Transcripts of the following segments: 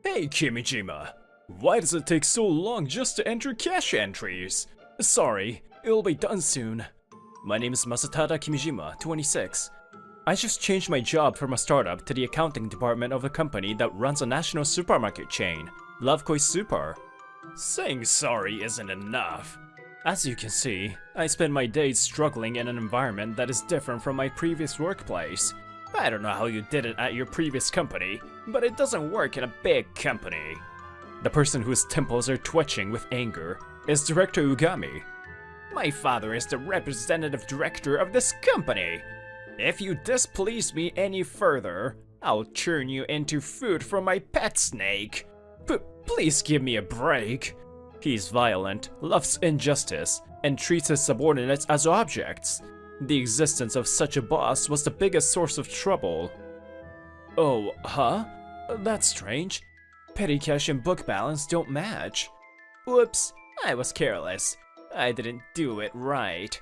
Hey Kimijima, why does it take so long just to enter cash entries? Sorry, it'll be done soon. My name is Masatada Kimijima, 26. I just changed my job from a startup to the accounting department of a company that runs a national supermarket chain, Lovekoi Super. Saying sorry isn't enough. As you can see, I spend my days struggling in an environment that is different from my previous workplace. I don't know how you did it at your previous company, but it doesn't work in a big company. The person whose temples are twitching with anger is Director Ugami. My father is the representative director of this company. If you displease me any further, I'll turn you into food for my pet snake. Please give me a break. He's violent, loves injustice, and treats his subordinates as objects. The existence of such a boss was the biggest source of trouble. Oh, huh? That's strange. Petty cash and book balance don't match. Whoops, I was careless. I didn't do it right.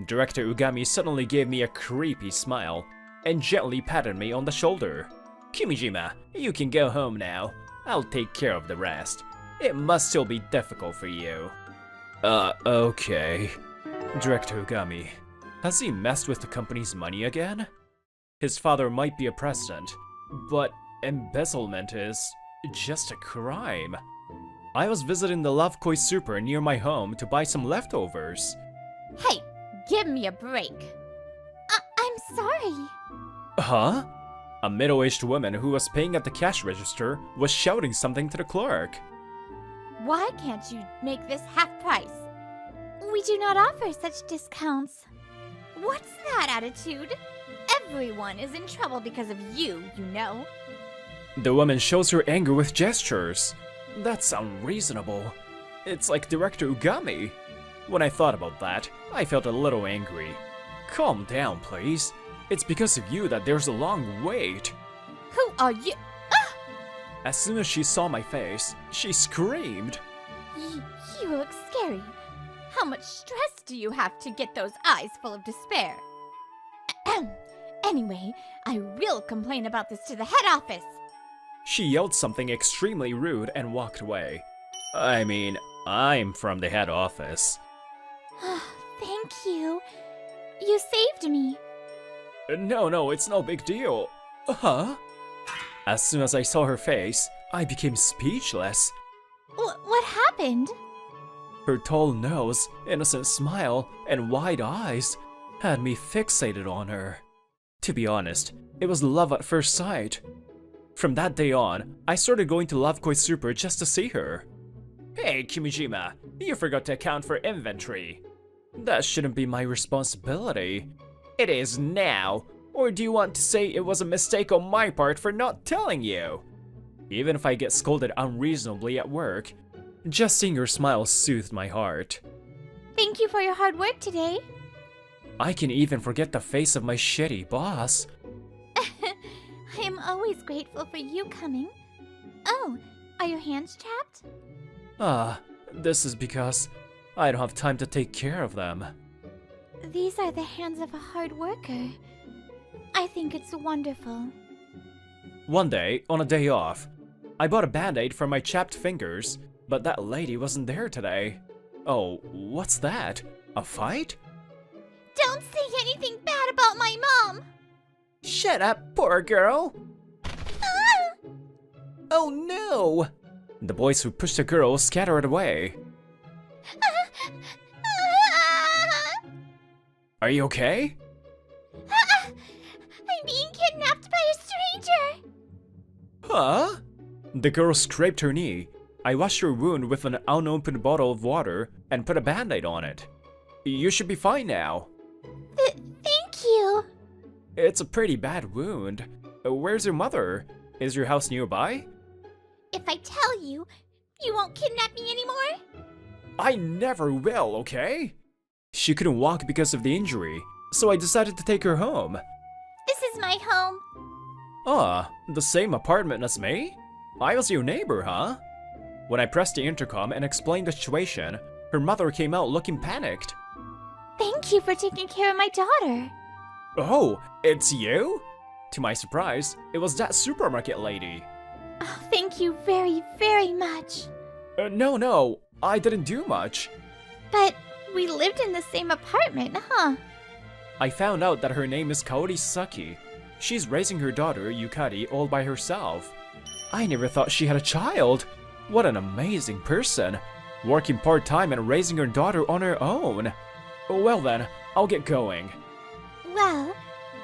Director Ugami suddenly gave me a creepy smile and gently patted me on the shoulder. Kimijima, you can go home now. I'll take care of the rest. It must still be difficult for you. Okay. Director Ugami, has he messed with the company's money again? His father might be a president, but embezzlement is just a crime. I was visiting the Lovekoi Super near my home to buy some leftovers. Hey, give me a break. I'm sorry. Huh? A middle-aged woman who was paying at the cash register was shouting something to the clerk. Why can't you make this half price? We do not offer such discounts. What's that attitude? Everyone is in trouble because of you, you know. The woman shows her anger with gestures. That's unreasonable. It's like Director Ugami. When I thought about that, I felt a little angry. Calm down, please. It's because of you that there's a long wait. Who are you? Ah! As soon as she saw my face, she screamed. You look scary. How much stress do you have to get those eyes full of despair? Anyway, I will complain about this to the head office. She yelled something extremely rude and walked away. I mean, I'm from the head office. Thank you. You saved me. No, it's no big deal. Huh? As soon as I saw her face, I became speechless. What happened? Her tall nose, innocent smile, and wide eyes had me fixated on her. To be honest, it was love at first sight. From that day on, I started going to Lovekoi Super just to see her. Hey Kimijima, you forgot to account for inventory. That shouldn't be my responsibility. It is now. Or do you want to say it was a mistake on my part for not telling you? Even if I get scolded unreasonably at work, just seeing her smile soothed my heart. Thank you for your hard work today. I can even forget the face of my shitty boss. I am always grateful for you coming. Oh, are your hands chapped? This is because I don't have time to take care of them. These are the hands of a hard worker. I think it's wonderful. One day, on a day off, I bought a band-aid for my chapped fingers, but that lady wasn't there today. Oh, what's that? A fight? Don't say anything bad about my mom! Shut up, poor girl! Ah! Oh no! The boys who pushed the girl scattered away. Are you okay? I'm being kidnapped by a stranger! Huh? The girl scraped her knee. I washed her wound with an unopened bottle of water and put a band-aid on it. You should be fine now. Thank you. It's a pretty bad wound. Where's your mother? Is your house nearby? If I tell you, you won't kidnap me anymore? I never will, okay? She couldn't walk because of the injury, so I decided to take her home. This is my home. Ah, the same apartment as me? I was your neighbor, huh? When I pressed the intercom and explained the situation, her mother came out looking panicked. Thank you for taking care of my daughter. Oh, it's you? To my surprise, it was that supermarket lady. Oh, thank thank you very, very much. No, I didn't do much. But we lived in the same apartment, huh? I found out that her name is Kaori Saki. She's raising her daughter, Yukari, all by herself. I never thought she had a child. What an amazing person. Working part-time and raising her daughter on her own. Well then, I'll get going. Well,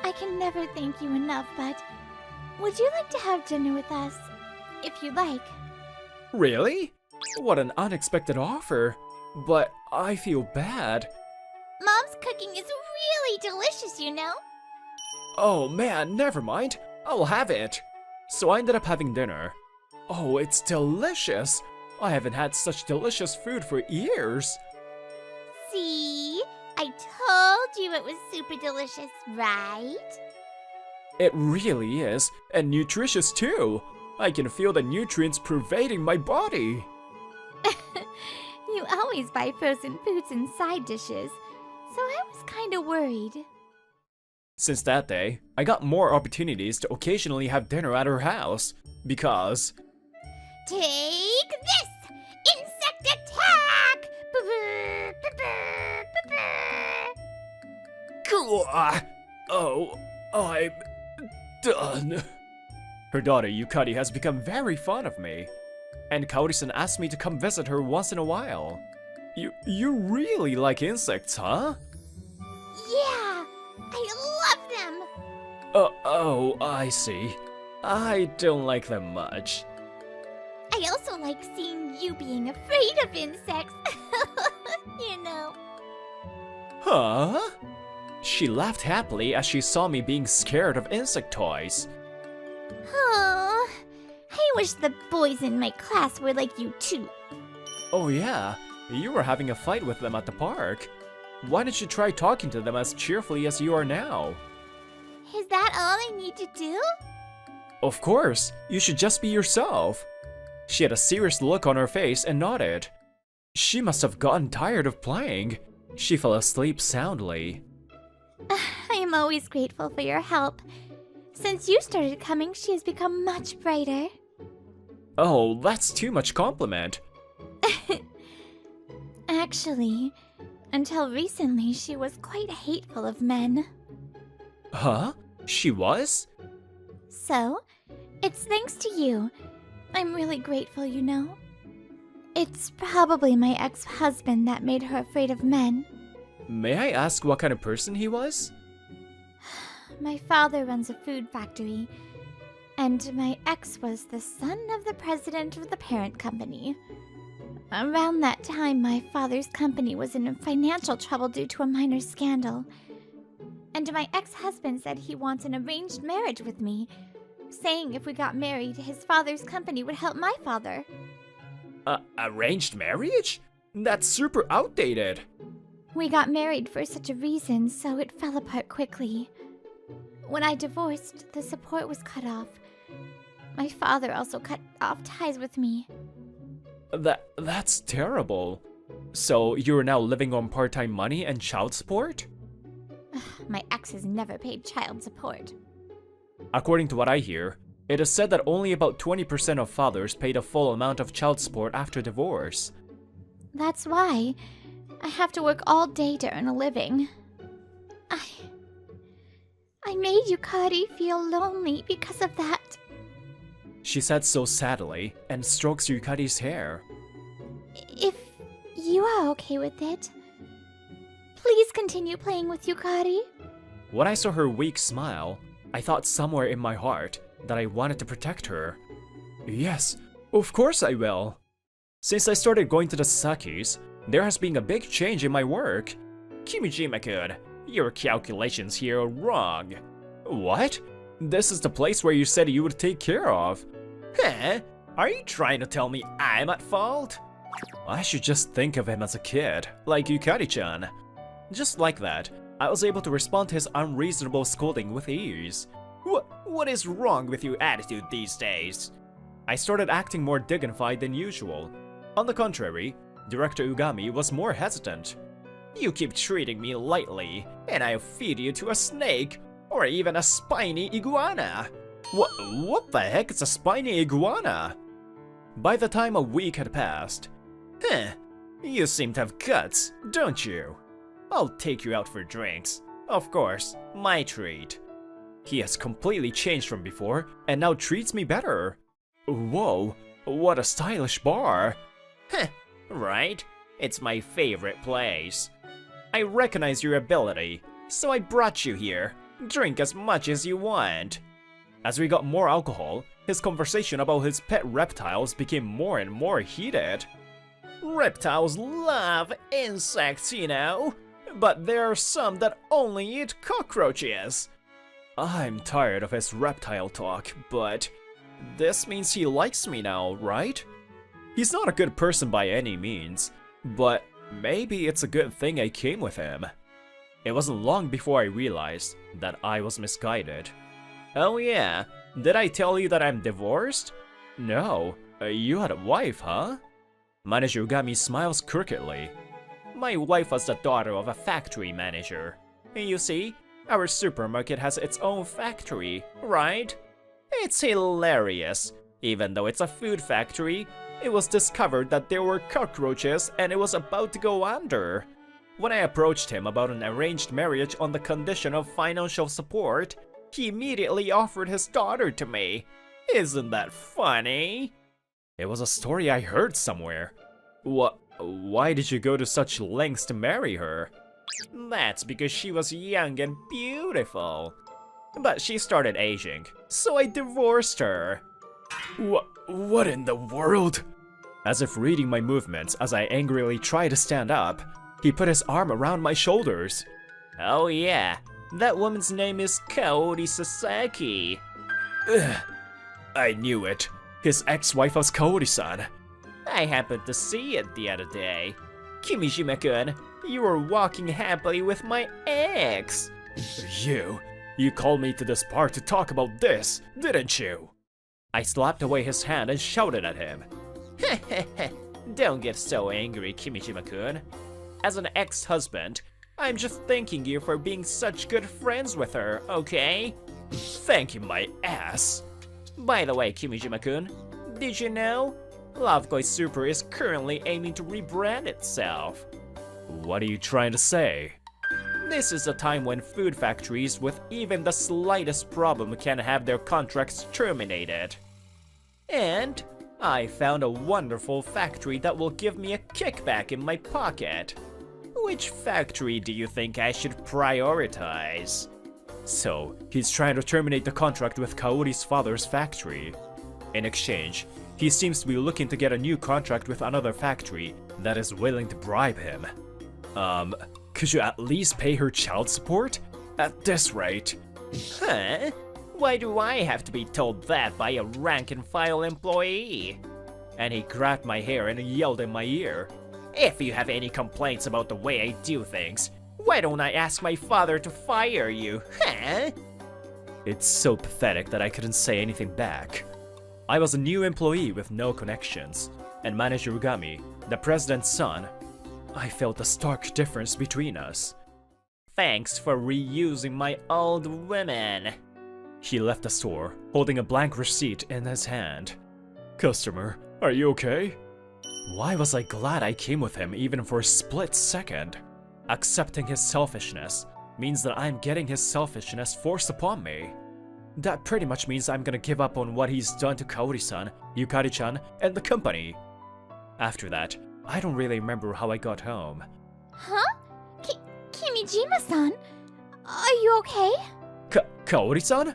I can never thank you enough, but would you like to have dinner with us? If you'd like. Really? What an unexpected offer. But I feel bad. Mom's cooking is really delicious, you know? Oh man, never mind. I'll have it. So I ended up having dinner. Oh, it's delicious. I haven't had such delicious food for years. See? I told you it was super delicious, right? It really is, and nutritious too. I can feel the nutrients pervading my body. You always buy frozen foods and side dishes, so I was kinda worried. Since that day, I got more opportunities to occasionally have dinner at her house, because... Take this! Insect attack! Cool. Oh, I'm done. Her daughter Yukari has become very fond of me, and Kaori-san asked me to come visit her once in a while. You really like insects, huh? Yeah, I love them! Oh, I see. I don't like them much. I also like seeing you being afraid of insects. You know. Huh? She laughed happily as she saw me being scared of insect toys. Oh, I wish the boys in my class were like you too. Oh yeah, you were having a fight with them at the park. Why don't you try talking to them as cheerfully as you are now? Is that all I need to do? Of course, you should just be yourself. She had a serious look on her face and nodded. She must have gotten tired of playing. She fell asleep soundly. I am always grateful for your help. Since you started coming, she has become much brighter. Oh, that's too much compliment. Actually, until recently, she was quite hateful of men. Huh? She was? So, it's thanks to you. I'm really grateful, you know. It's probably my ex-husband that made her afraid of men. May I ask what kind of person he was? My father runs a food factory, and my ex was the son of the president of the parent company. Around that time, my father's company was in financial trouble due to a minor scandal. And my ex-husband said he wants an arranged marriage with me, saying if we got married, his father's company would help my father. Arranged marriage? That's super outdated. We got married for such a reason, so it fell apart quickly. When I divorced, the support was cut off. My father also cut off ties with me. That's terrible. So you're now living on part-time money and child support? My ex has never paid child support. According to what I hear, it is said that only about 20% of fathers pay the full amount of child support after divorce. That's why I have to work all day to earn a living. I made Yukari feel lonely because of that. She said so sadly and strokes Yukari's hair. If you are okay with it, please continue playing with Yukari. When I saw her weak smile, I thought somewhere in my heart that I wanted to protect her. Yes, of course I will. Since I started going to the Sakis, there has been a big change in my work. Kimijima-kun, your calculations here are wrong. What? This is the place where you said you would take care of. Huh? Are you trying to tell me I'm at fault? I should just think of him as a kid, like Yukari-chan. Just like that, I was able to respond to his unreasonable scolding with ease. What is wrong with your attitude these days? I started acting more dignified than usual. On the contrary, Director Ugami was more hesitant. You keep treating me lightly, and I'll feed you to a snake, or even a spiny iguana. What the heck is a spiny iguana? by the time a week had passed. Huh, you seem to have guts, don't you? I'll take you out for drinks. Of course, my treat. He has completely changed from before and now treats me better. Whoa, what a stylish bar. Heh, right? It's my favorite place. I recognize your ability, so I brought you here. Drink as much as you want. As we got more alcohol, his conversation about his pet reptiles became more and more heated. Reptiles love insects, you know, but there are some that only eat cockroaches. I'm tired of his reptile talk, but this means he likes me now, right? He's not a good person by any means, but maybe it's a good thing I came with him. It wasn't long before I realized that I was misguided. Oh yeah, did I tell you that I'm divorced? No, you had a wife, huh? Manager Ugami smiles crookedly. My wife was the daughter of a factory manager. You see, our supermarket has its own factory, right? It's hilarious. Even though it's a food factory, it was discovered that there were cockroaches and it was about to go under. When I approached him about an arranged marriage on the condition of financial support, he immediately offered his daughter to me. Isn't that funny? It was a story I heard somewhere. Why did you go to such lengths to marry her? That's because she was young and beautiful. But she started aging, so I divorced her. What in the world? As if reading my movements as I angrily try to stand up, he put his arm around my shoulders. Oh yeah, that woman's name is Kaori Sasaki. Ugh, I knew it. His ex-wife was Kaori-san. I happened to see it the other day. Kimijima-kun, you were walking happily with my ex. You called me to this bar to talk about this, didn't you? I slapped away his hand and shouted at him. Don't get so angry, Kimijima-kun. As an ex-husband, I'm just thanking you for being such good friends with her, okay? Thank you, my ass. By the way, Kimijima-kun, did you know? Lovekoi Super is currently aiming to rebrand itself. What are you trying to say? This is a time when food factories with even the slightest problem can have their contracts terminated. And I found a wonderful factory that will give me a kickback in my pocket. Which factory do you think I should prioritize? So, he's trying to terminate the contract with Kaori's father's factory. In exchange, he seems to be looking to get a new contract with another factory that is willing to bribe him. Could you at least pay her child support? At this rate. Huh? Why do I have to be told that by a rank-and-file employee? And he grabbed my hair and yelled in my ear. If you have any complaints about the way I do things, why don't I ask my father to fire you, huh? It's so pathetic that I couldn't say anything back. I was a new employee with no connections, and Manager Ugami, the president's son, I felt a stark difference between us. Thanks for reusing my old women. He left the store, holding a blank receipt in his hand. Customer, are you okay? Why was I glad I came with him even for a split second? Accepting his selfishness means that I'm getting his selfishness forced upon me. That pretty much means I'm gonna give up on what he's done to Kaori-san, Yukari-chan, and the company. After that, I don't really remember how I got home. Huh? Kimijima-san? Are you okay? Kaori-san?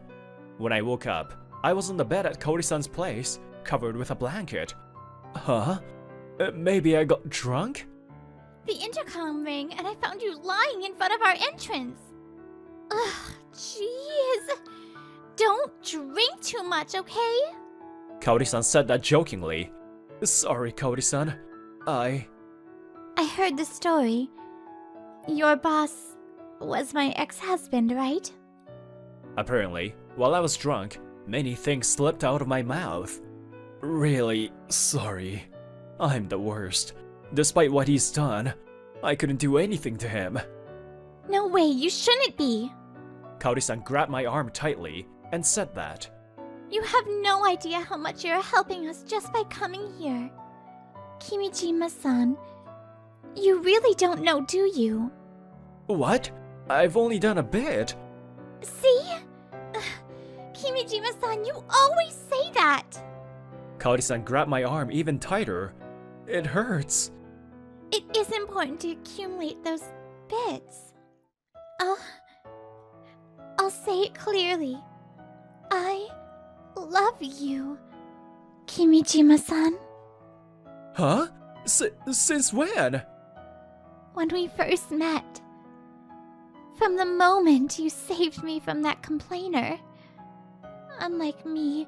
When I woke up, I was on the bed at Kaori-san's place, covered with a blanket. Huh? Maybe I got drunk? The intercom rang and I found you lying in front of our entrance. Ugh, jeez. Don't drink too much, okay? Kaori-san said that jokingly. Sorry, Kaori-san. I heard the story. Your boss was my ex-husband, right? Apparently, while I was drunk, many things slipped out of my mouth. Really sorry. I'm the worst. Despite what he's done, I couldn't do anything to him. No way, you shouldn't be. Kaori-san grabbed my arm tightly and said that. You have no idea how much you're helping us just by coming here. Kimijima-san, you really don't know, do you? What? I've only done a bit. See? Kimijima-san, you always say that! Kaori-san grabbed my arm even tighter. It hurts. It is important to accumulate those bits. I'll say it clearly. I love you, Kimijima-san. Huh? Since when? When we first met. From the moment you saved me from that complainer. Unlike me,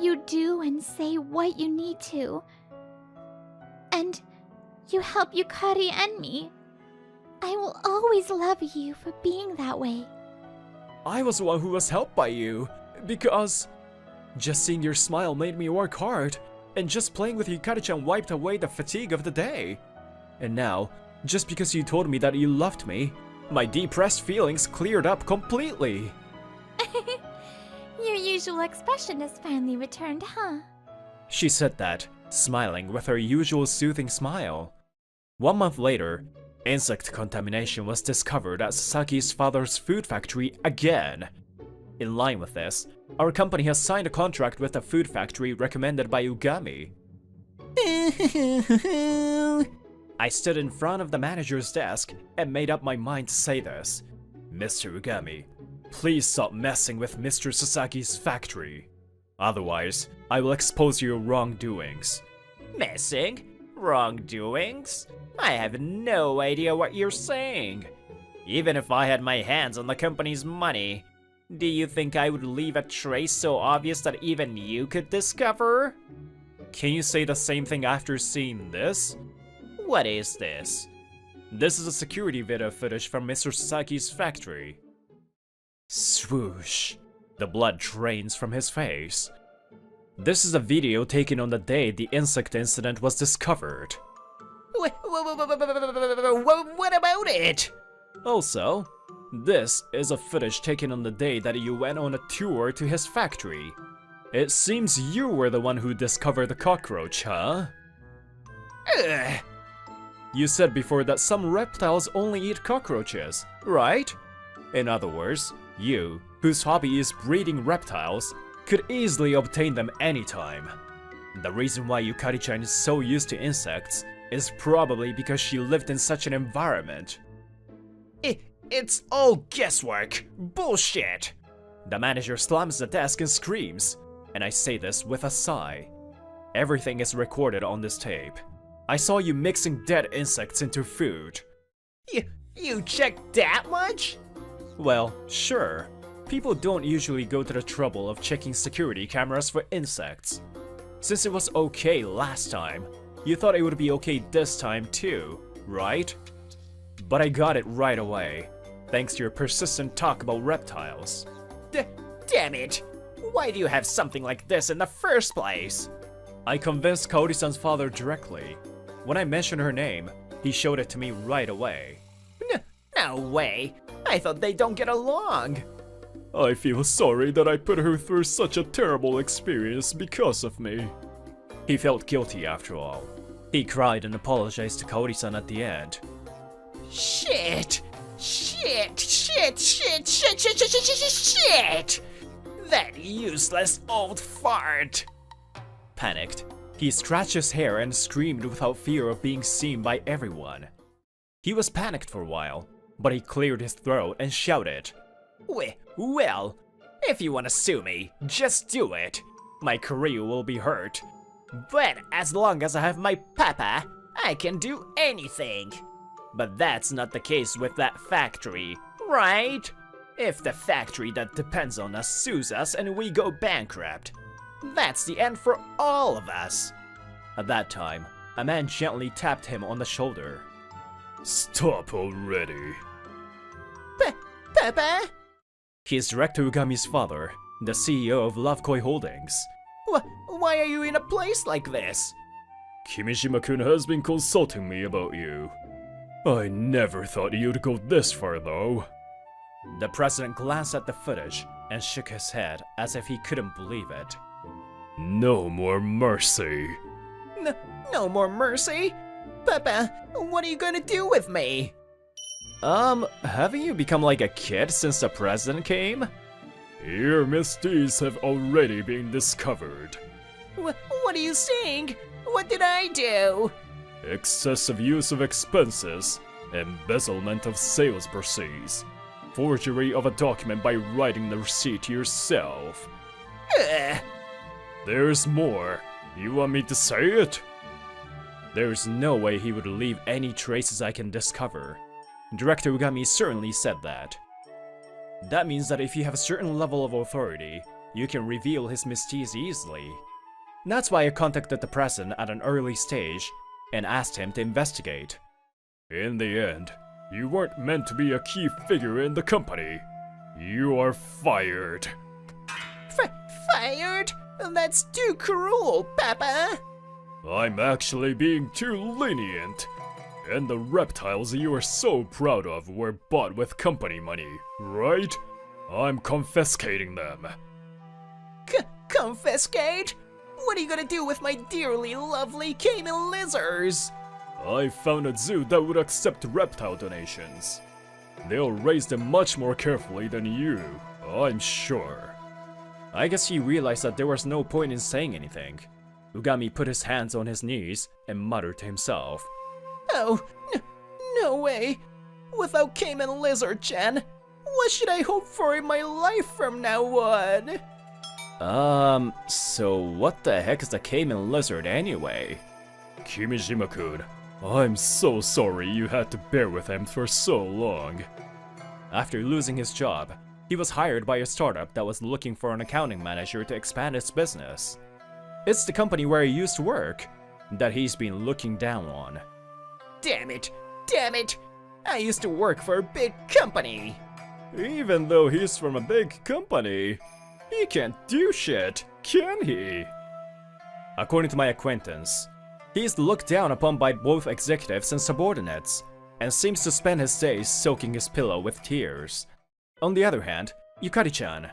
you do and say what you need to. And you help Yukari and me. I will always love you for being that way. I was the one who was helped by you, because just seeing your smile made me work hard, and just playing with Yukari-chan wiped away the fatigue of the day. And now, just because you told me that you loved me, my depressed feelings cleared up completely. Your usual expression has finally returned, huh? She said that, smiling with her usual soothing smile. 1 month later, insect contamination was discovered at Sasaki's father's food factory again. In line with this, our company has signed a contract with the food factory recommended by Ugami. I stood in front of the manager's desk and made up my mind to say this. Mr. Ugami, please stop messing with Mr. Sasaki's factory. Otherwise, I will expose your wrongdoings. Messing? Wrongdoings? I have no idea what you're saying. Even if I had my hands on the company's money, do you think I would leave a trace so obvious that even you could discover? Can you say the same thing after seeing this? What is this? This is a security video footage from Mr. Sasaki's factory. Swoosh. The blood drains from his face. This is a video taken on the day the insect incident was discovered. What about it? Also, this is a footage taken on the day that you went on a tour to his factory. It seems you were the one who discovered the cockroach, huh? Ugh. You said before that some reptiles only eat cockroaches, right? In other words, you, whose hobby is breeding reptiles, could easily obtain them anytime. The reason why Yukari-chan is so used to insects is probably because she lived in such an environment. It's all guesswork! Bullshit! The manager slams the desk and screams, and I say this with a sigh. Everything is recorded on this tape. I saw you mixing dead insects into food. You checked that much? Well, sure. People don't usually go to the trouble of checking security cameras for insects. Since it was okay last time, you thought it would be okay this time too, right? But I got it right away, thanks to your persistent talk about reptiles. Damn it! Why do you have something like this in the first place? I convinced Kaori-san's father directly. When I mentioned her name, he showed it to me right away. No way! I thought they don't get along! I feel sorry that I put her through such a terrible experience because of me. He felt guilty after all. He cried and apologized to Kaori-san at the end. Shit! That useless old fart! Panicked, he scratched his hair and screamed without fear of being seen by everyone. He was panicked for a while, but he cleared his throat and shouted, Well, if you want to sue me, just do it. My career will be hurt. But as long as I have my papa, I can do anything. But that's not the case with that factory, right? If the factory that depends on us sues us and we go bankrupt, that's the end for all of us. At that time, a man gently tapped him on the shoulder. Stop already. Papa? He is Director Ugami's father, the CEO of Lovekoi Holdings. Why are you in a place like this? Kimijima-kun has been consulting me about you. I never thought you'd go this far though. The president glanced at the footage and shook his head as if he couldn't believe it. No more mercy. No more mercy? Papa, what are you gonna do with me? Haven't you become like a kid since the president came? Your misdeeds have already been discovered. What are you saying? What did I do? Excessive use of expenses, embezzlement of sales proceeds, forgery of a document by writing the receipt yourself. Ugh. There's more. You want me to say it? There's no way he would leave any traces I can discover. Director Ugami certainly said that. That means that if you have a certain level of authority, you can reveal his misdeeds easily. That's why I contacted the president at an early stage and asked him to investigate. In the end, you weren't meant to be a key figure in the company. You are fired. Fired? That's too cruel, Papa. I'm actually being too lenient. And the reptiles you are so proud of were bought with company money, right? I'm confiscating them. Confiscate? What are you gonna do with my dearly lovely caiman lizards? I found a zoo that would accept reptile donations. They'll raise them much more carefully than you, I'm sure. I guess he realized that there was no point in saying anything. Ugami put his hands on his knees and muttered to himself. Oh, no way. Without Cayman Lizard-chan, what should I hope for in my life from now on? So what the heck is a caiman lizard anyway? Kimijima-kun, I'm so sorry you had to bear with him for so long. After losing his job, he was hired by a startup that was looking for an accounting manager to expand its business. It's the company where he used to work that he's been looking down on. Damn it! I used to work for a big company. Even though he's from a big company, he can't do shit, can he? According to my acquaintance, he's looked down upon by both executives and subordinates, and seems to spend his days soaking his pillow with tears. On the other hand, Yukari-chan.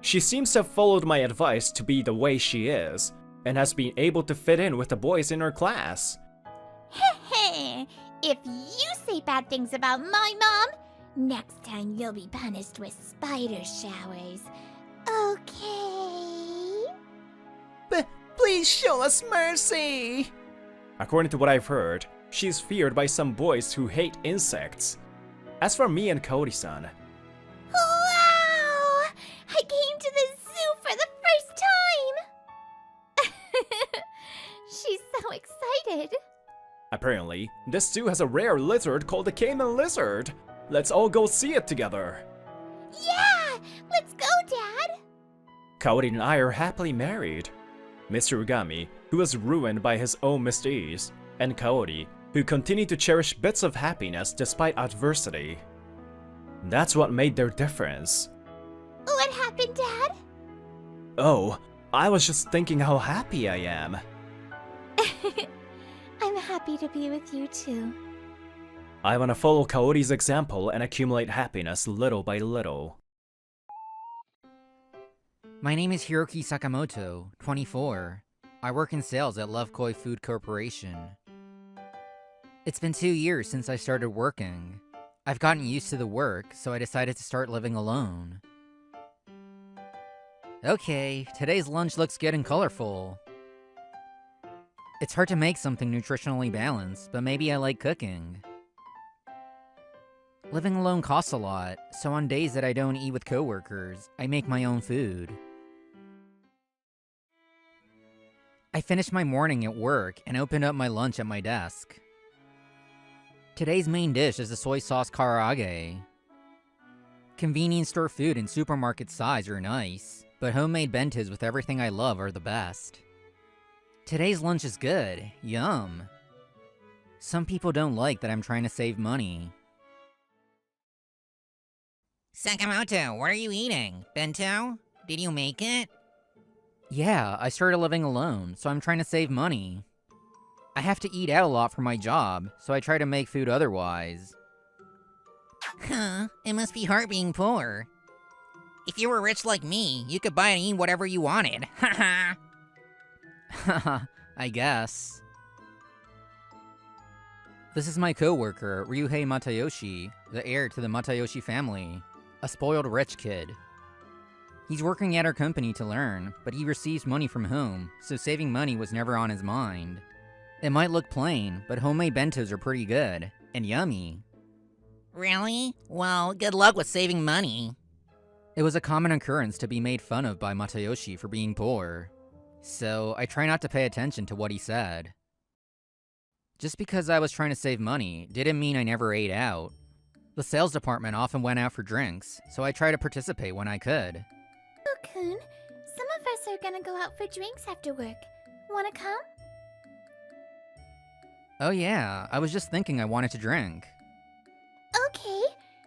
She seems to have followed my advice to be the way she is, and has been able to fit in with the boys in her class. Heh, if you say bad things about my mom, next time you'll be punished with spider showers. Okay? Please show us mercy! According to what I've heard, she's feared by some boys who hate insects. As for me and Kaori-san, Wow! I came to the zoo for the first time! She's so excited. apparently, this zoo has a rare lizard called the caiman lizard. Let's all go see it together. Yeah! Let's go, Dad! Kaori and I are happily married. Mr. Ugami, who was ruined by his own misdeeds, and Kaori, who continued to cherish bits of happiness despite adversity. That's what made their difference. What happened, Dad? Oh, I was just thinking how happy I am. I'm happy to be with you too. I wanna follow Kaori's example and accumulate happiness little by little. My name is Hiroki Sakamoto, 24. I work in sales at Love Koi Food Corporation. It's been 2 years since I started working. I've gotten used to the work, so I decided to start living alone. Okay, today's lunch looks good and colorful. It's hard to make something nutritionally balanced, but maybe I like cooking. Living alone costs a lot, so on days that I don't eat with coworkers, I make my own food. I finished my morning at work and opened up my lunch at my desk. Today's main dish is the soy sauce karaage. Convenience store food and supermarket size are nice, but homemade bentos with everything I love are the best. Today's lunch is good. Yum. Some people don't like that I'm trying to save money. Sakamoto, what are you eating? Bento? Did you make it? Yeah, I started living alone, so I'm trying to save money. I have to eat out a lot for my job, so I try to make food otherwise. Huh, it must be hard being poor. If you were rich like me, you could buy and eat whatever you wanted. Haha. Haha, I guess. This is my coworker, Ryuhei Matayoshi, the heir to the Matayoshi family. A spoiled rich kid. He's working at our company to learn, but he receives money from home, so saving money was never on his mind. It might look plain, but homemade bentos are pretty good, and yummy. Really? Well, good luck with saving money. It was a common occurrence to be made fun of by Matayoshi for being poor, so I try not to pay attention to what he said. Just because I was trying to save money didn't mean I never ate out. The sales department often went out for drinks, so I tried to participate when I could. Oh-kun, some of us are gonna go out for drinks after work. Wanna come? Oh yeah, I was just thinking I wanted to drink. Okay,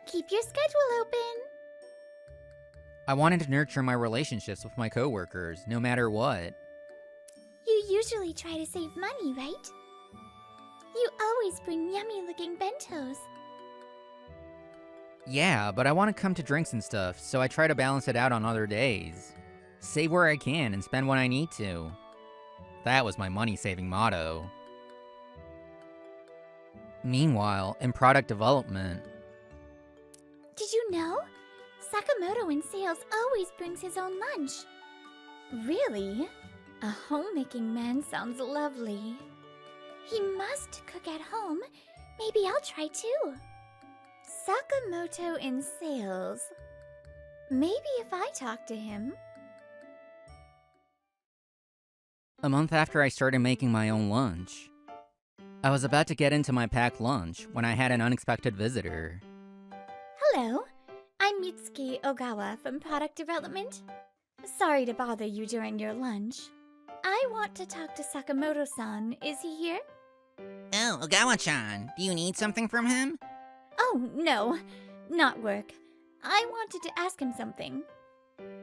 keep your schedule open. I wanted to nurture my relationships with my coworkers, no matter what. You usually try to save money, right? You always bring yummy-looking bentos. Yeah, but I want to come to drinks and stuff, so I try to balance it out on other days. Save where I can and spend when I need to. That was my money-saving motto. Meanwhile, in product development... Did you know? Sakamoto in sales always brings his own lunch. Really? A homemaking man sounds lovely. He must cook at home. Maybe I'll try too. Sakamoto in sales. Maybe if I talk to him. A month after I started making my own lunch, I was about to get into my packed lunch when I had an unexpected visitor. Hello, I'm Mitsuki Ogawa from Product Development. Sorry to bother you during your lunch. I want to talk to Sakamoto-san. Is he here? Oh, Ogawa-chan, do you need something from him? Oh, no. Not work. I wanted to ask him something.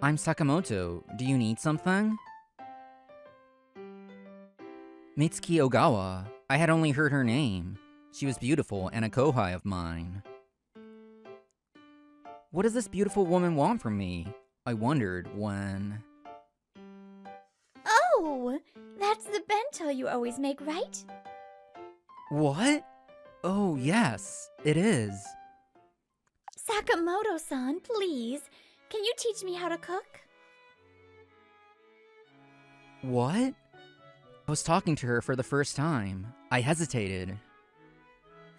I'm Sakamoto. Do you need something? Mitsuki Ogawa. I had only heard her name. She was beautiful and a kohai of mine. What does this beautiful woman want from me? I wondered when... Oh! That's the bento you always make, right? What? Oh, yes, it is. Sakamoto-san, please. Can you teach me how to cook? What? I was talking to her for the first time. I hesitated.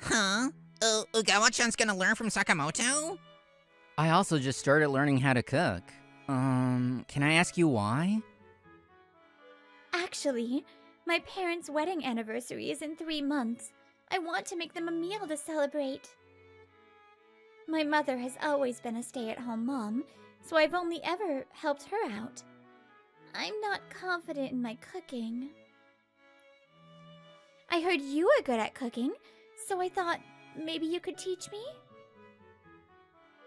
Huh? Ogawa-chan's gonna learn from Sakamoto? I also just started learning how to cook. Can I ask you why? Actually, my parents' wedding anniversary is in 3 months. I want to make them a meal to celebrate. My mother has always been a stay-at-home mom, so I've only ever helped her out. I'm not confident in my cooking. I heard you are good at cooking, so I thought maybe you could teach me?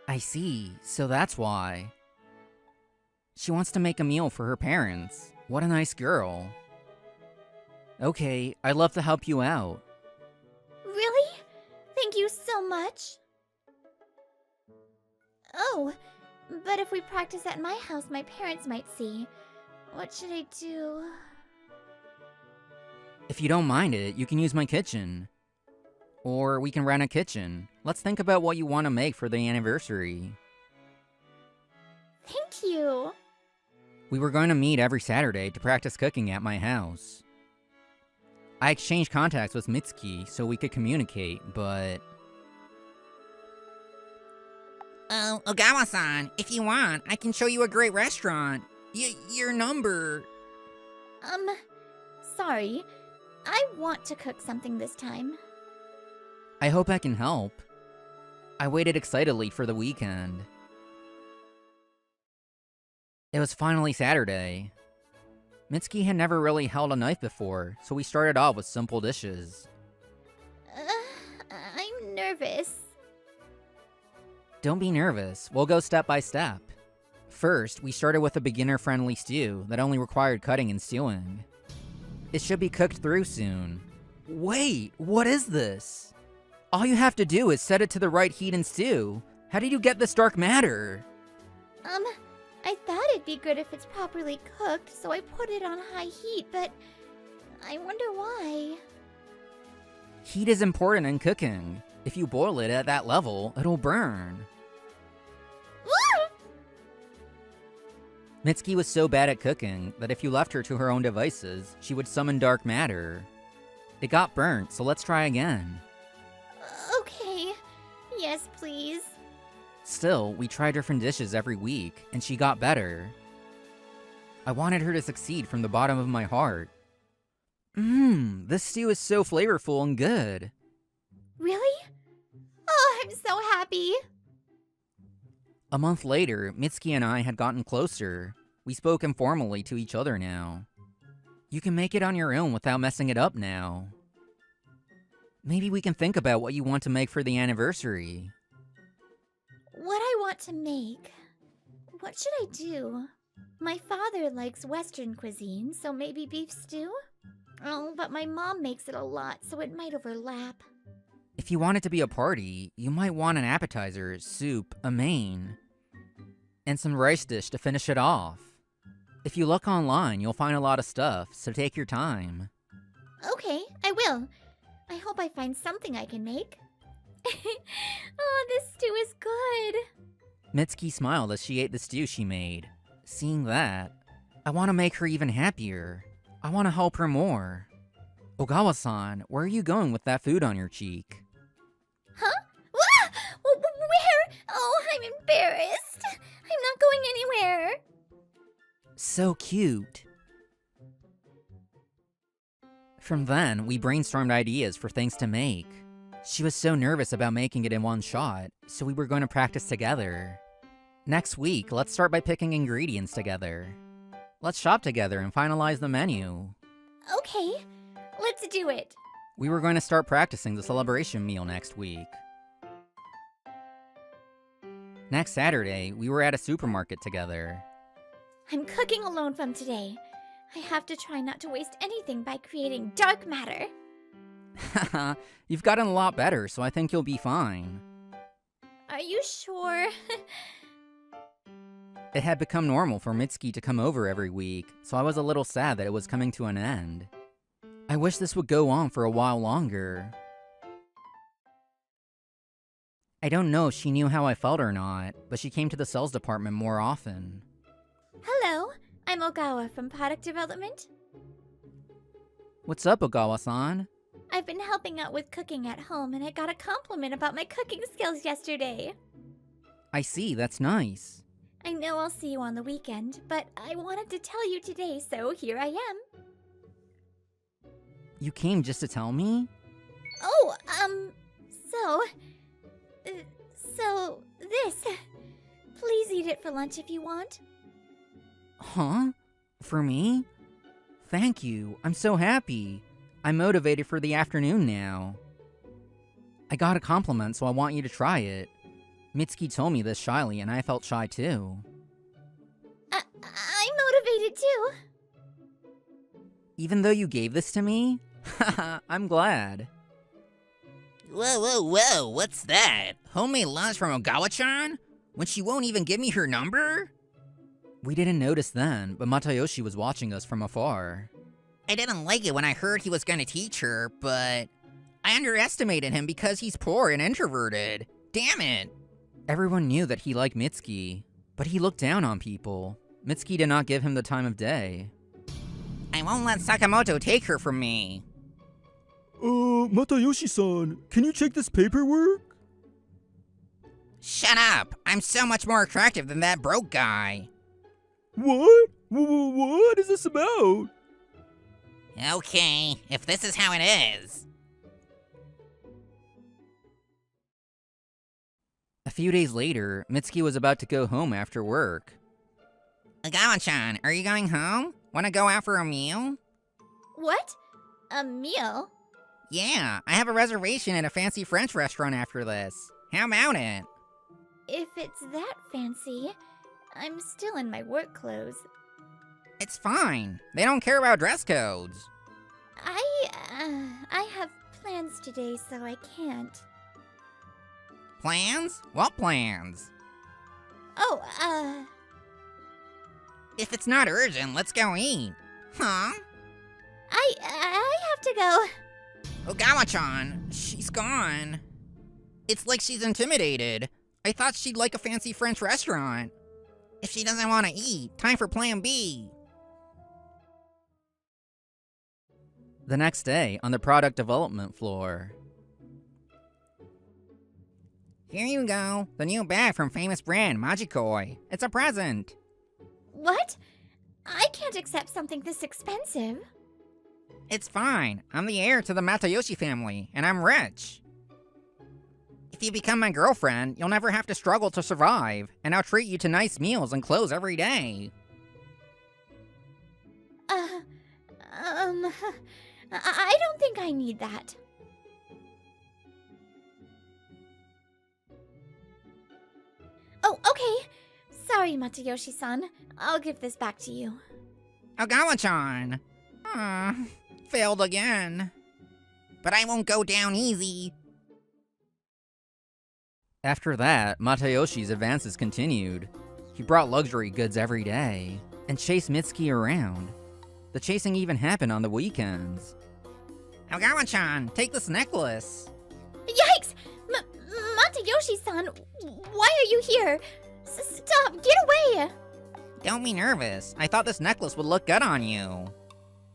I see, so that's why. She wants to make a meal for her parents. What a nice girl. Okay, I'd love to help you out. Really? Thank you so much. Oh, but if we practice at my house, my parents might see. What should I do? If you don't mind it, you can use my kitchen. Or we can rent a kitchen. Let's think about what you want to make for the anniversary. Thank you. We were going to meet every Saturday to practice cooking at my house. I exchanged contacts with Mitsuki so we could communicate, but... Oh, Ogawa-san, if you want, I can show you a great restaurant. Your number... Sorry. I want to cook something this time. I hope I can help. I waited excitedly for the weekend. It was finally Saturday. Mitsuki had never really held a knife before, so we started off with simple dishes. I'm nervous. Don't be nervous, we'll go step by step. First, we started with a beginner-friendly stew that only required cutting and stewing. It should be cooked through soon. Wait, what is this? All you have to do is set it to the right heat and stew. How did you get this dark matter? I thought it'd be good if it's properly cooked, so I put it on high heat, but I wonder why. Heat is important in cooking. If you boil it at that level, it'll burn. Mitsuki was so bad at cooking that if you left her to her own devices, she would summon dark matter. It got burnt, so let's try again. Okay. Yes, please. Still, we tried different dishes every week, and she got better. I wanted her to succeed from the bottom of my heart. This stew is so flavorful and good. Really? Oh, I'm so happy. A month later, Mitsuki and I had gotten closer. We spoke informally to each other now. You can make it on your own without messing it up now. Maybe we can think about what you want to make for the anniversary. What I want to make? What should I do? My father likes Western cuisine, so maybe beef stew? Oh, but my mom makes it a lot, so it might overlap. If you want it to be a party, you might want an appetizer, soup, a main, and some rice dish to finish it off. If you look online, you'll find a lot of stuff, so take your time. Okay, I will. I hope I find something I can make. Oh, this stew is good. Mitsuki smiled as she ate the stew she made. Seeing that, I want to make her even happier. I want to help her more. Ogawa-san, where are you going with that food on your cheek? Huh? Wah! Where? Oh, I'm embarrassed. I'm not going anywhere. So cute. From then, we brainstormed ideas for things to make. She was so nervous about making it in one shot, so we were going to practice together. Next week, let's start by picking ingredients together. Let's shop together and finalize the menu. Okay, let's do it. We were going to start practicing the celebration meal next week. Next Saturday, we were at a supermarket together. I'm cooking alone from today. I have to try not to waste anything by creating dark matter. Haha, you've gotten a lot better, so I think you'll be fine. Are you sure? It had become normal for Mitsuki to come over every week, so I was a little sad that it was coming to an end. I wish this would go on for a while longer. I don't know if she knew how I felt or not, but she came to the sales department more often. Hello, I'm Ogawa from Product Development. What's up, Ogawa-san? I've been helping out with cooking at home, and I got a compliment about my cooking skills yesterday. I see, that's nice. I know I'll see you on the weekend, but I wanted to tell you today, so here I am. You came just to tell me? Oh, so this. Please eat it for lunch if you want. Huh? For me? Thank you, I'm so happy. I'm motivated for the afternoon now. I got a compliment, so I want you to try it. Mitsuki told me this shyly, and I felt shy too. I'm motivated too. Even though you gave this to me? Haha, I'm glad. Whoa, what's that? Homemade lunch from Ogawa-chan? When she won't even give me her number? We didn't notice then, but Matayoshi was watching us from afar. I didn't like it when I heard he was gonna teach her, but I underestimated him because he's poor and introverted. Damn it! Everyone knew that he liked Mitsuki, but he looked down on people. Mitsuki did not give him the time of day. I won't let Sakamoto take her from me. Matayoshi-san, can you check this paperwork? Shut up! I'm so much more attractive than that broke guy. What? What is this about? Okay, if this is how it is. A few days later, Mitsuki was about to go home after work. Ogawa-chan, are you going home? Wanna go out for a meal? What? A meal? Yeah, I have a reservation at a fancy French restaurant after this. How about it? If it's that fancy, I'm still in my work clothes. It's fine. They don't care about dress codes. I have plans today, so I can't. Plans? What plans? Oh, If it's not urgent, let's go eat. Huh? I have to go. Ogawa-chan, she's gone. It's like she's intimidated. I thought she'd like a fancy French restaurant. If she doesn't want to eat, time for plan B. The next day, on the product development floor. Here you go, the new bag from famous brand Magikoi. It's a present. What? I can't accept something this expensive. It's fine. I'm the heir to the Matayoshi family, and I'm rich. If you become my girlfriend, you'll never have to struggle to survive, and I'll treat you to nice meals and clothes every day. I don't think I need that. Oh, okay. Sorry, Matayoshi-san. I'll give this back to you. Ogawa-chan. Failed again. But I won't go down easy. After that, Matayoshi's advances continued. He brought luxury goods every day, and chased Mitsuki around. The chasing even happened on the weekends. Ogawa-chan, take this necklace. Yikes! Matayoshi-san, why are you here? Stop! Get away! Don't be nervous. I thought this necklace would look good on you.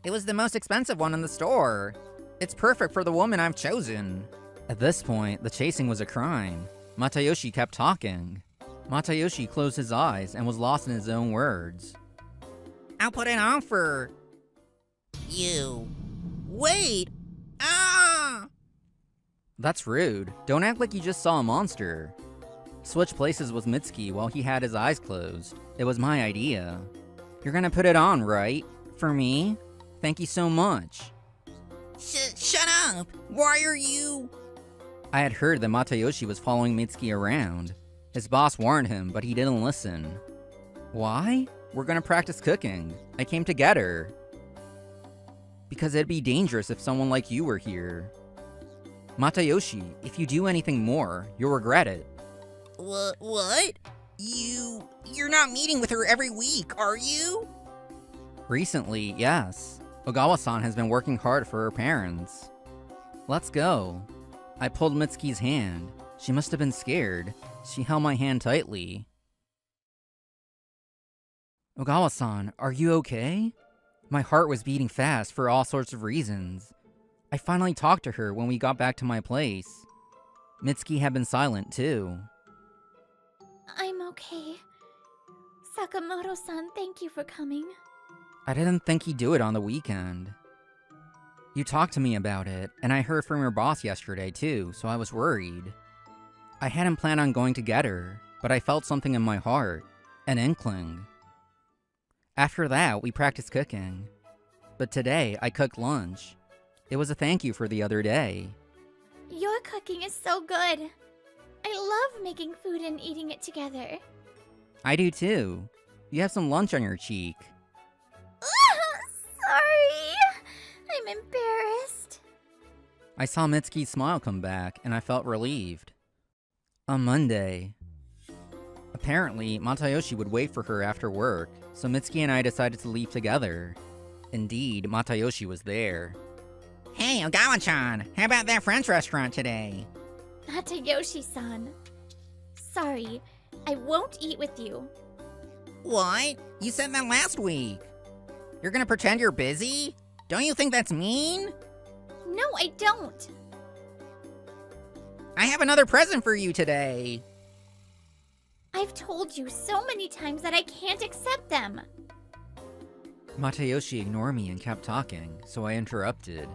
It was the most expensive one in the store. It's perfect for the woman I've chosen. At this point, the chasing was a crime. Matayoshi kept talking. Matayoshi closed his eyes and was lost in his own words. I'll put it on for... you. Wait! Ah! That's rude. Don't act like you just saw a monster. Switch places with Mitsuki while he had his eyes closed. It was my idea. You're gonna put it on, right? For me? Thank you so much. Shut up! Why are you... I had heard that Matayoshi was following Mitsuki around. His boss warned him, but he didn't listen. Why? We're gonna practice cooking. I came to get her. Because it'd be dangerous if someone like you were here. Matayoshi, if you do anything more, you'll regret it. What? You're not meeting with her every week, are you? Recently, yes. Ogawa-san has been working hard for her parents. Let's go. I pulled Mitsuki's hand. She must have been scared. She held my hand tightly. Ogawa-san, are you okay? My heart was beating fast for all sorts of reasons. I finally talked to her when we got back to my place. Mitsuki had been silent, too. I'm okay. Sakamoto-san, thank you for coming. I didn't think he'd do it on the weekend. You talked to me about it, and I heard from your boss yesterday too, so I was worried. I hadn't planned on going to get her, but I felt something in my heart, an inkling. After that, we practiced cooking. But today, I cooked lunch. It was a thank you for the other day. Your cooking is so good. I love making food and eating it together. I do too. You have some lunch on your cheek. Sorry. I'm embarrassed. I saw Mitsuki's smile come back, and I felt relieved. On Monday. Apparently, Matayoshi would wait for her after work, so Mitsuki and I decided to leave together. Indeed, Matayoshi was there. Hey, Ogawa-chan, how about that French restaurant today? Matayoshi-san. Sorry, I won't eat with you. What? You said that last week. You're gonna pretend you're busy? Don't you think that's mean? No, I don't. I have another present for you today. I've told you so many times that I can't accept them. Matayoshi ignored me and kept talking, so I interrupted.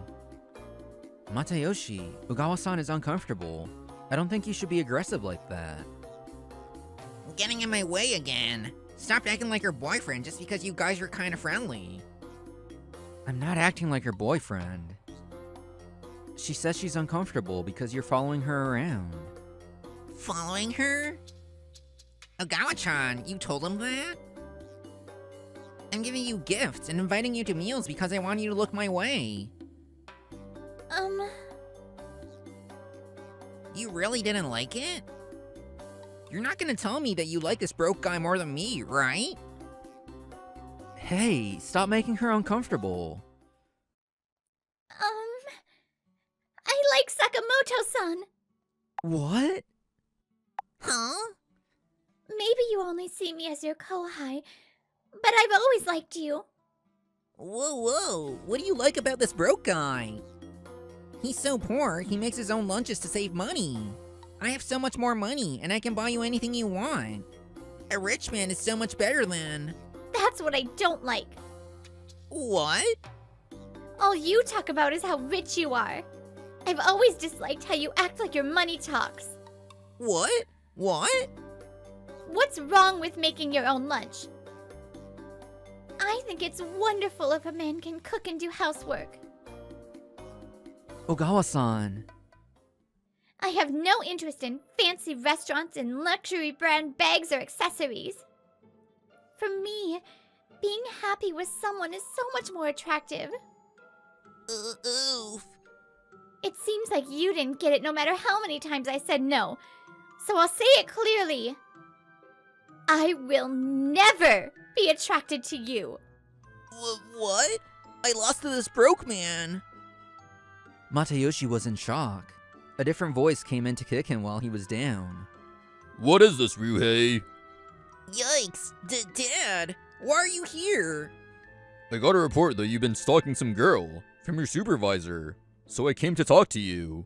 Matayoshi, Ogawa-san is uncomfortable. I don't think you should be aggressive like that. Getting in my way again. Stop acting like your boyfriend just because you guys are kind of friendly. I'm not acting like your boyfriend. She says she's uncomfortable because you're following her around. Following her? Ogawa-chan, you told him that? I'm giving you gifts and inviting you to meals because I want you to look my way. You really didn't like it? You're not gonna tell me that you like this broke guy more than me, right? Hey, stop making her uncomfortable. I like Sakamoto-san. What? Huh? Maybe you only see me as your kohai, but I've always liked you. Whoa, what do you like about this broke guy? He's so poor, he makes his own lunches to save money. I have so much more money, and I can buy you anything you want. A rich man is so much better than... That's what I don't like. What? All you talk about is how rich you are. I've always disliked how you act like your money talks. What? What? What's wrong with making your own lunch? I think it's wonderful if a man can cook and do housework. Ogawa-san. I have no interest in fancy restaurants and luxury brand bags or accessories. For me, being happy with someone is so much more attractive. Oof. It seems like you didn't get it no matter how many times I said no. So I'll say it clearly. I will never be attracted to you. What? I lost to this broke man. Matayoshi was in shock. A different voice came in to kick him while he was down. What is this, Ryuhei? Yikes. Dad, why are you here? I got a report that you've been stalking some girl from your supervisor, so I came to talk to you.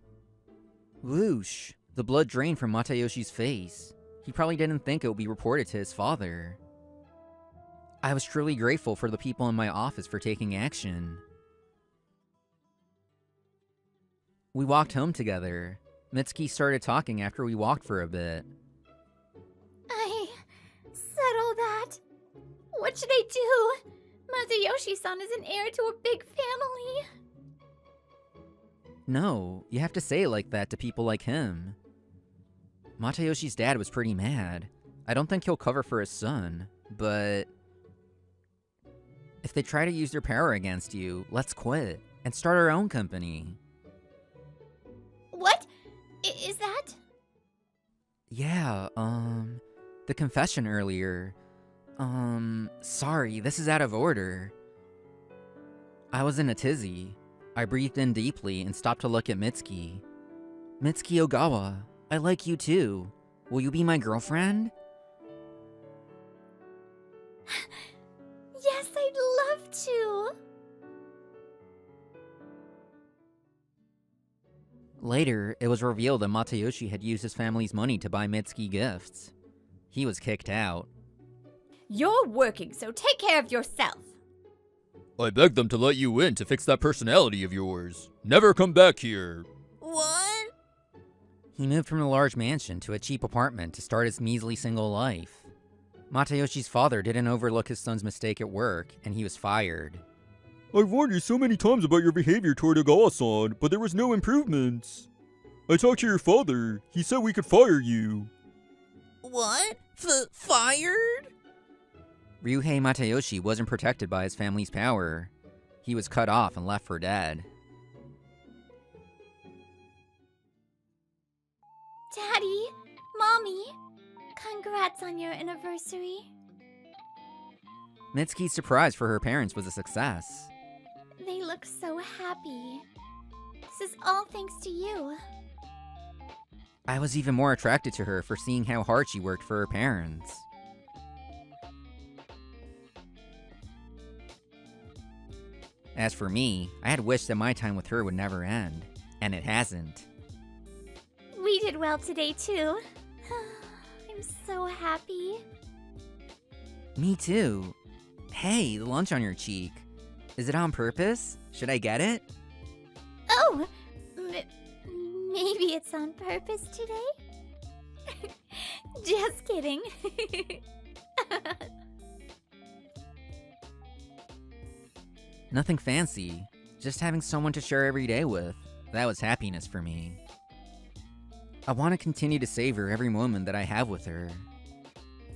Whoosh. The blood drained from Matayoshi's face. He probably didn't think it would be reported to his father. I was truly grateful for the people in my office for taking action. We walked home together. Mitsuki started talking after we walked for a bit. I said all that. What should I do? Masayoshi-san is an heir to a big family. No, you have to say it like that to people like him. Matayoshi's dad was pretty mad. I don't think he'll cover for his son, but... if they try to use their power against you, let's quit and start our own company. What? Is that? Yeah, the confession earlier. Sorry, this is out of order. I was in a tizzy. I breathed in deeply and stopped to look at Mitsuki. Mitsuki Ogawa, I like you too. Will you be my girlfriend? Yes, I'd love to. Later, it was revealed that Matayoshi had used his family's money to buy Mitsuki gifts. He was kicked out. You're working, so take care of yourself. I begged them to let you in to fix that personality of yours. Never come back here. What? He moved from a large mansion to a cheap apartment to start his measly single life. Matayoshi's father didn't overlook his son's mistake at work, and he was fired. I've warned you so many times about your behavior toward Ogawa-san, but there was no improvements. I talked to your father. He said we could fire you. What? Fired? Ryuhei Matayoshi wasn't protected by his family's power. He was cut off and left for dead. Daddy, Mommy, congrats on your anniversary. Mitsuki's surprise for her parents was a success. They look so happy. This is all thanks to you. I was even more attracted to her for seeing how hard she worked for her parents. As for me, I had wished that my time with her would never end, and it hasn't. We did well today, too. I'm so happy. Me too. Hey, the lunch on your cheek. Is it on purpose? Should I get it? Oh, maybe it's on purpose today? Just kidding. Nothing fancy. Just having someone to share every day with. That was happiness for me. I want to continue to savor every moment that I have with her.